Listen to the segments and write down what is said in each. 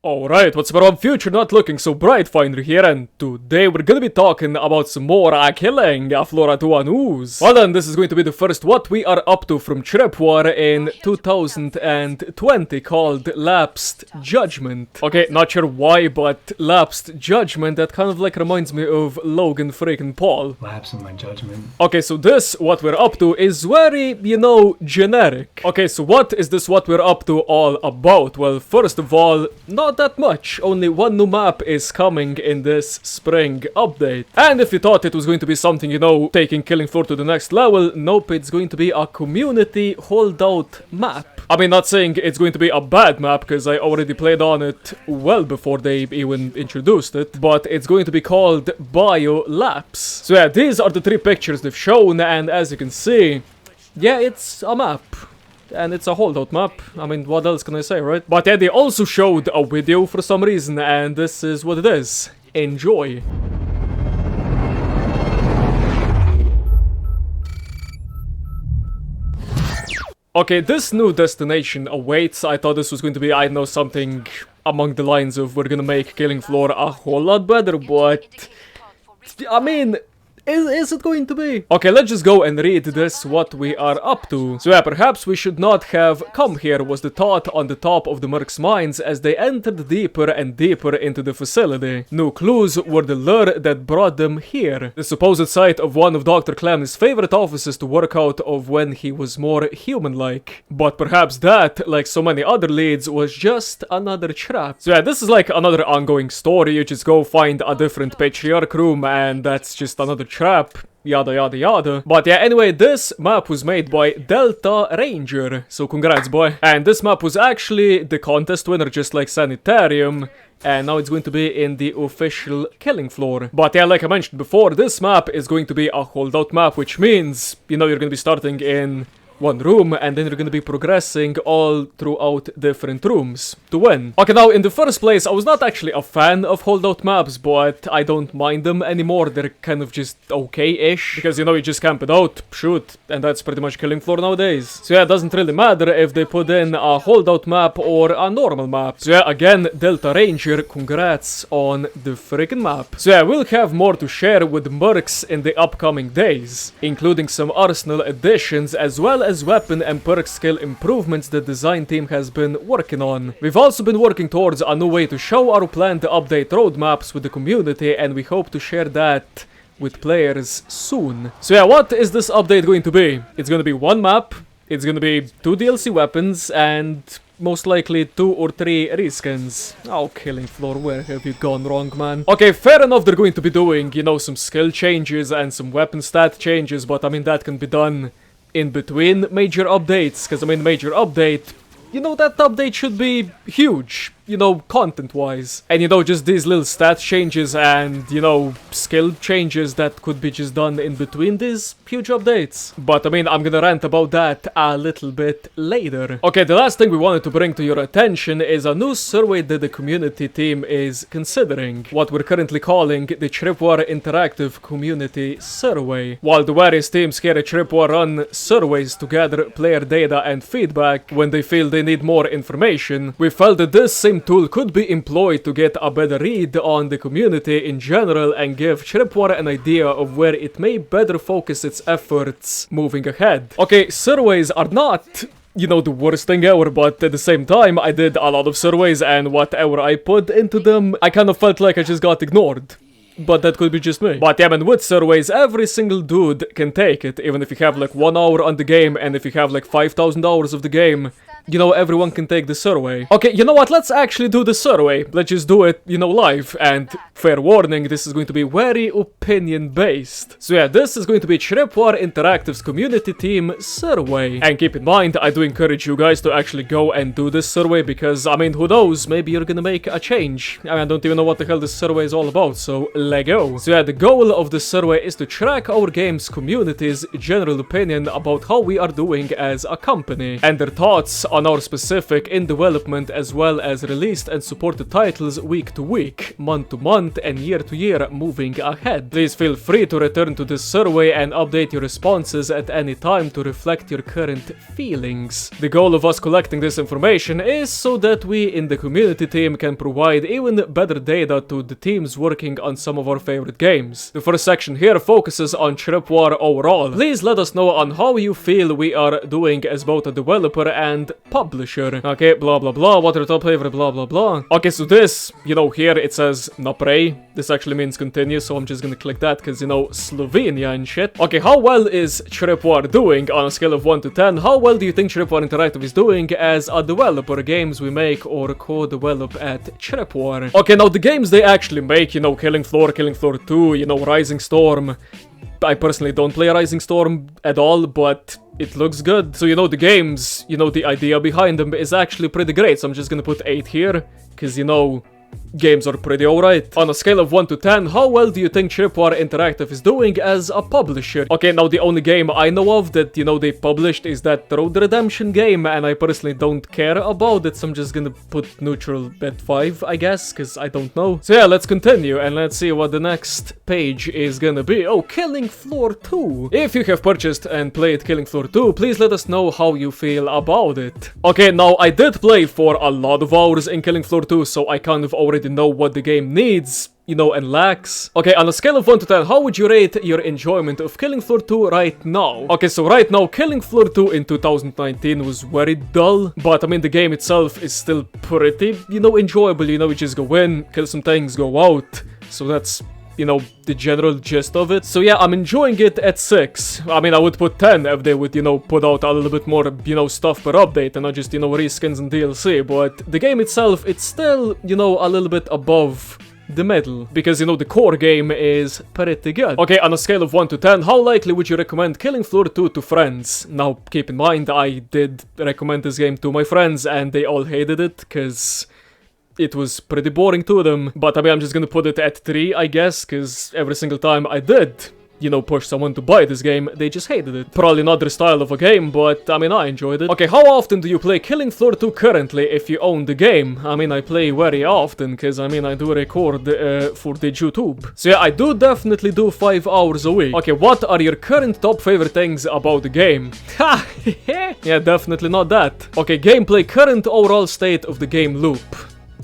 Alright, what's up, future not looking so bright finder here, and today we're gonna be talking about some more killing Flora to news. Well then, this is going to be the first what we are up to from Tripwire in 2020 called Lapsed Judgment. Okay, not sure why, but Lapsed Judgment, that kind of like reminds me of Logan freaking Paul. Lapse in my judgment. Okay, so this, what we're up to, is very, generic. Okay, so what is this what we're up to all about? Well, first of all, not that much. Only one new map is coming in this spring update. And if you thought it was going to be something, taking Killing Floor to the next level, nope, it's going to be a community holdout map. I mean, not saying it's going to be a bad map, because I already played on it well before they even introduced it, but it's going to be called Biolapse. So yeah, these are the three pictures they've shown, and as you can see, yeah, it's a map. And it's a holdout map. I mean, what else can I say, right? But yeah, they also showed a video for some reason, and this is what it is. Enjoy. Okay, this new destination awaits. I thought this was going to be, I don't know, something along the lines of we're gonna make Killing Floor a whole lot better, but I mean, is it going to be? Okay, let's just go and read this, what we are up to. So yeah, perhaps we should not have come here was the thought on the top of the Mercs' minds as they entered deeper and deeper into the facility. New clues were the lure that brought them here. The supposed site of one of Dr. Clem's favorite offices to work out of when he was more human-like. But perhaps that, like so many other leads, was just another trap. So yeah, this is like another ongoing story. You just go find a different patriarch room and that's just another trap, yada yada yada. But yeah, anyway, this map was made by Delta Ranger, so congrats boy. And this map was actually the contest winner, just like Sanitarium, and now it's going to be in the official Killing Floor. But yeah, like I mentioned before, this map is going to be a holdout map, which means, you're going to be starting in one room, and then you're gonna be progressing all throughout different rooms to win. Okay, now in the first place, I was not actually a fan of holdout maps, but I don't mind them anymore. They're kind of just okay-ish, because you just camp it out, shoot, and that's pretty much Killing Floor nowadays. So yeah, it doesn't really matter if they put in a holdout map or a normal map. So yeah, again, Delta Ranger, congrats on the freaking map. So yeah, we'll have more to share with Mercs in the upcoming days, including some arsenal additions as well as weapon and perk skill improvements the design team has been working on. We've also been working towards a new way to show our plan to update roadmaps with the community, and we hope to share that with players soon. So yeah, what is this update going to be? It's going to be one map, it's going to be 2 DLC weapons, and most likely 2 or 3 reskins. Oh, Killing Floor, where have you gone wrong, man? Okay, fair enough, they're going to be doing, some skill changes and some weapon stat changes, but I mean, that can be done in between major updates, because I mean, major update, that update should be huge, content-wise. And, just these little stat changes and, skill changes that could be just done in between these huge updates. But, I mean, I'm gonna rant about that a little bit later. Okay, the last thing we wanted to bring to your attention is a new survey that the community team is considering, what we're currently calling the Tripwire Interactive Community Survey. While the various teams here at Tripwire run surveys to gather player data and feedback when they feel they need more information, we felt that this same tool could be employed to get a better read on the community in general and give Tripwire an idea of where it may better focus its efforts moving ahead. Okay, surveys are not the worst thing ever, but at the same time, I did a lot of surveys, and whatever I put into them, I kind of felt like I just got ignored. But that could be just me. But yeah, man, with surveys, every single dude can take it, even if you have like 1 hour on the game, and if you have like 5,000 hours of the game, everyone can take the survey. Okay, you know what, let's actually do the survey. Let's just do it, live, and fair warning, this is going to be very opinion-based. So yeah, this is going to be Tripwire Interactive's community team survey. And keep in mind, I do encourage you guys to actually go and do this survey, because, I mean, who knows, maybe you're gonna make a change. I mean, I don't even know what the hell this survey is all about, so let's go. So yeah, the goal of the survey is to track our game's community's general opinion about how we are doing as a company, and their thoughts on our specific in development as well as released and supported titles week to week, month to month, and year to year moving ahead. Please feel free to return to this survey and update your responses at any time to reflect your current feelings. The goal of us collecting this information is so that we in the community team can provide even better data to the teams working on some of our favorite games. The first section here focuses on Tripwire overall. Please let us know on how you feel we are doing as both a developer and publisher. Okay, blah blah blah, what are your top favorite blah blah blah. Okay, so this, you know, here it says naprej. This actually means continue, so I'm just gonna click that because, you know, Slovenia and shit. Okay, how well is Tripwire doing on a scale of 1 to 10? How well do you think Tripwire Interactive is doing as a developer? Games we make or co-develop at Tripwire. Okay, now the games they actually make, you know, Killing Floor 2, you know, Rising Storm. I personally don't play Rising Storm at all, but it looks good. So, you know, the games, you know, the idea behind them is actually pretty great. So I'm just gonna put 8 here, because, you know, games are pretty alright. On a scale of 1 to 10, how well do you think Tripwire Interactive is doing as a publisher? Okay, now the only game I know of that, you know, they published is that Road Redemption game, and I personally don't care about it, so I'm just gonna put neutral at 5, I guess, because I don't know. So yeah, let's continue, and let's see what the next page is gonna be. Oh, Killing Floor 2. If you have purchased and played Killing Floor 2, please let us know how you feel about it. Okay, now I did play for a lot of hours in Killing Floor 2, so I kind of already know what the game needs, you know, and lacks. Okay, on a scale of 1 to 10, how would you rate your enjoyment of Killing Floor 2 right now? Okay, so right now, Killing Floor 2 in 2019 was very dull, but I mean, the game itself is still pretty, you know, enjoyable. You know, you just go in, kill some things, go out. So that's, you know, the general gist of it. So yeah, I'm enjoying it at 6. I mean, I would put 10 if they would, you know, put out a little bit more, you know, stuff per update and not just, you know, reskins and DLC. But the game itself, it's still, you know, a little bit above the middle, because, you know, the core game is pretty good. Okay, on a scale of 1 to 10, how likely would you recommend Killing Floor 2 to friends? Now, keep in mind, I did recommend this game to my friends and they all hated it, because it was pretty boring to them. But I mean, I'm just gonna put it at 3, I guess, because every single time I did, you know, push someone to buy this game, they just hated it. Probably not their style of a game, but I mean, I enjoyed it. Okay, how often do you play Killing Floor 2 currently if you own the game? I mean, I play very often, because I mean, I do record for the YouTube. So yeah, I do definitely do 5 hours a week. Okay, what are your current top favorite things about the game? Ha! Yeah, definitely not that. Okay, gameplay, current overall state of the game loop.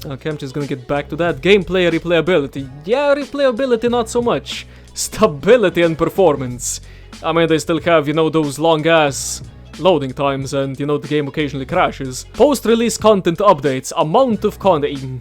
Okay, I'm just gonna get back to that. Gameplay, replayability. Yeah, replayability not so much. Stability and performance. I mean, they still have, you know, those long-ass loading times and, you know, the game occasionally crashes. Post-release content updates. Amount of content.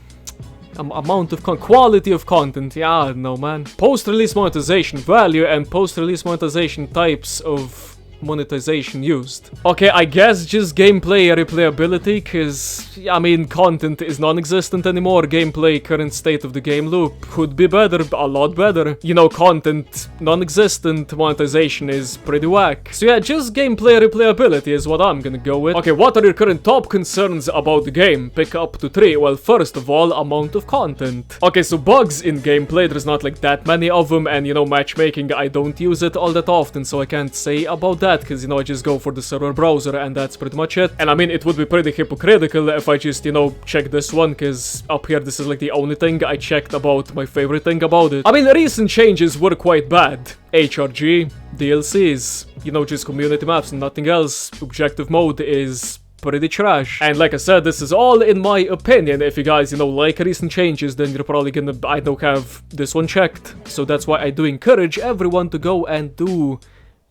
Quality of content. Yeah, no, man. Post-release monetization value and post-release monetization types of monetization used. Okay, I guess just gameplay replayability, cause I mean, content is non-existent anymore. Gameplay, current state of the game loop could be better, a lot better. You know, content non-existent, monetization is pretty whack. So yeah, just gameplay replayability is what I'm gonna go with. Okay, what are your current top concerns about the game? Pick up to 3. Well, first of all, amount of content. Okay, so bugs in gameplay, there's not like that many of them, and you know, matchmaking, I don't use it all that often, so I can't say about that, because, you know, I just go for the server browser and that's pretty much it. And I mean, it would be pretty hypocritical if I just, you know, check this one, because up here this is like the only thing I checked about my favorite thing about it. I mean, recent changes were quite bad. HRG, DLCs, you know, just community maps and nothing else. Objective mode is pretty trash. And like I said, this is all in my opinion. If you guys, you know, like recent changes, then you're probably gonna, I don't have this one checked. So that's why I do encourage everyone to go and do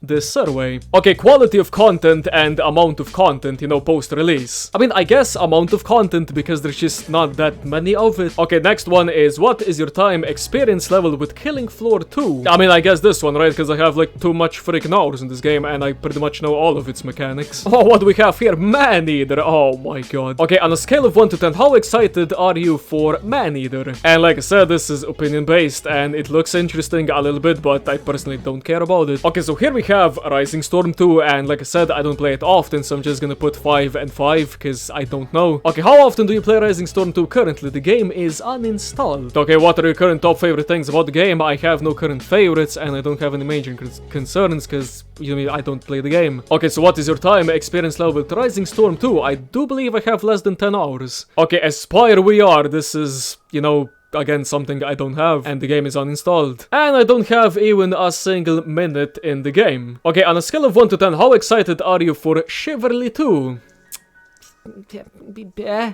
this survey. Okay, quality of content and amount of content, you know, post-release. I mean, I guess amount of content, because there's just not that many of it. Okay, next one is, what is your time experience level with Killing Floor 2? I mean, I guess this one, right? Because I have like too much freaking hours in this game and I pretty much know all of its mechanics. Oh, what do we have here? Man-Eater. Oh my god. Okay, on a scale of 1 to 10, how excited are you for Man-Eater? And like I said, this is opinion-based and it looks interesting a little bit, but I personally don't care about it. Okay, so here we have Rising Storm 2, and like I said, I don't play it often, so I'm just gonna put 5 and 5, because I don't know. Okay, how often do you play Rising Storm 2 currently? The game is uninstalled. Okay, what are your current top favorite things about the game? I have no current favorites, and I don't have any major concerns, because, you know, I don't play the game. Okay, so what is your time experience level with Rising Storm 2? I do believe I have less than 10 hours. Okay, Aspire VR, this is, you know, again, something I don't have, and the game is uninstalled. And I don't have even a single minute in the game. Okay, on a scale of 1 to 10, how excited are you for Chivalry 2?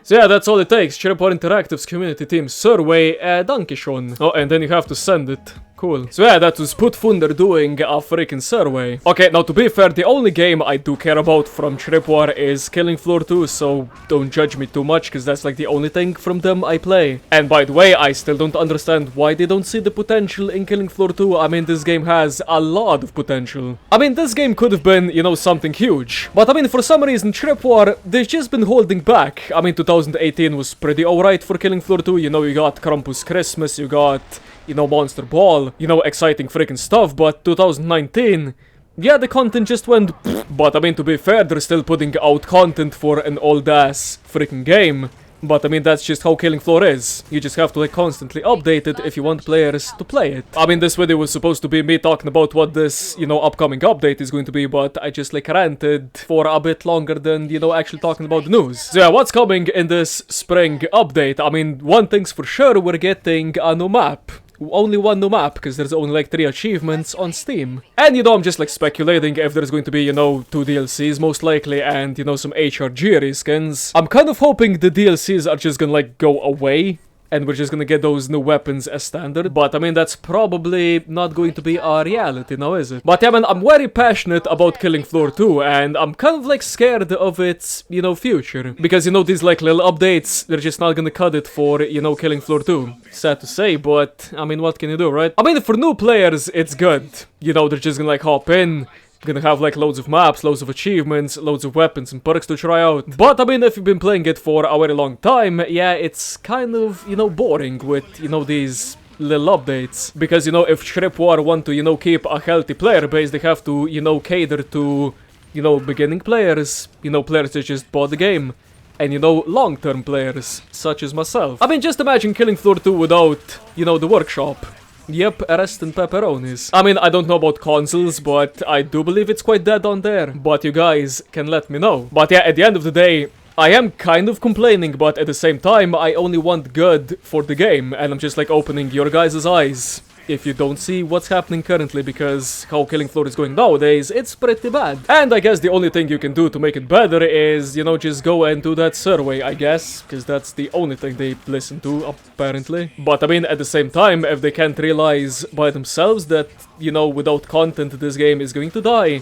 So yeah, that's all it takes. Shreport Interactive's community team survey, Dankeschön. Oh, and then you have to send it. Cool. So yeah, that was Putfunder doing a freaking survey. Okay, now to be fair, the only game I do care about from Shreport is Killing Floor 2, so don't judge me too much, because that's like the only thing from them I play. And by the way, I still don't understand why they don't see the potential in Killing Floor 2. I mean, this game has a lot of potential. I mean, this game could have been, you know, something huge. But I mean, for some reason, Shreport, they've just been holding back. I mean, 2018 was pretty alright for Killing Floor 2. You know, you got Krampus Christmas, you got, you know, Monster Ball, you know, exciting freaking stuff, but 2019, yeah, the content just went but I mean, to be fair, they're still putting out content for an old-ass freaking game. But I mean, that's just how Killing Floor is. You just have to like constantly update it if you want players to play it. I mean, this video was supposed to be me talking about what this, you know, upcoming update is going to be, but I just like ranted for a bit longer than, you know, actually talking about the news. So yeah, what's coming in this spring update? I mean, one thing's for sure, we're getting a new map. Only one new map, because there's only like 3 achievements on Steam. And you know, I'm just like speculating if there's going to be, you know, 2 DLCs most likely, and you know, some HRG reskins. I'm kind of hoping the DLCs are just gonna like go away, and we're just gonna get those new weapons as standard. But I mean, that's probably not going to be a reality now, is it? But yeah, man, I'm very passionate about Killing Floor 2, and I'm kind of like scared of its, you know, future. Because, you know, these like little updates, they're just not gonna cut it for, you know, Killing Floor 2. Sad to say, but I mean, what can you do, right? I mean, for new players, it's good. You know, they're just gonna like hop in, gonna have like loads of maps, loads of achievements, loads of weapons and perks to try out. But I mean, if you've been playing it for a very long time, yeah, it's kind of, you know, boring with, you know, these little updates. Because, you know, if Shreport want to, you know, keep a healthy player base, they have to, you know, cater to, you know, beginning players, you know, players that just bought the game. And, you know, long-term players, such as myself. I mean, just imagine Killing Floor 2 without, you know, the workshop. Yep, rest in pepperonis. I mean, I don't know about consoles, but I do believe it's quite dead on there. But you guys can let me know. But yeah, at the end of the day, I am kind of complaining, but at the same time, I only want good for the game. And I'm just like opening your guys' eyes if you don't see what's happening currently, because how Killing Floor is going nowadays, it's pretty bad. And I guess the only thing you can do to make it better is, you know, just go and do that survey, I guess, because that's the only thing they listen to, apparently. But I mean, at the same time, if they can't realize by themselves that, you know, without content this game is going to die,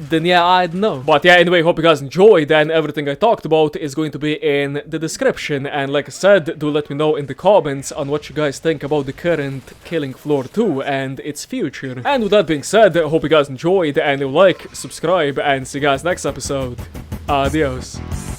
then yeah, I don't know. But yeah, anyway, hope you guys enjoyed, and everything I talked about is going to be in the description. And like I said, do let me know in the comments on what you guys think about the current Killing Floor 2 and its future. And with that being said, hope you guys enjoyed, and like, subscribe, and see you guys next episode. Adios.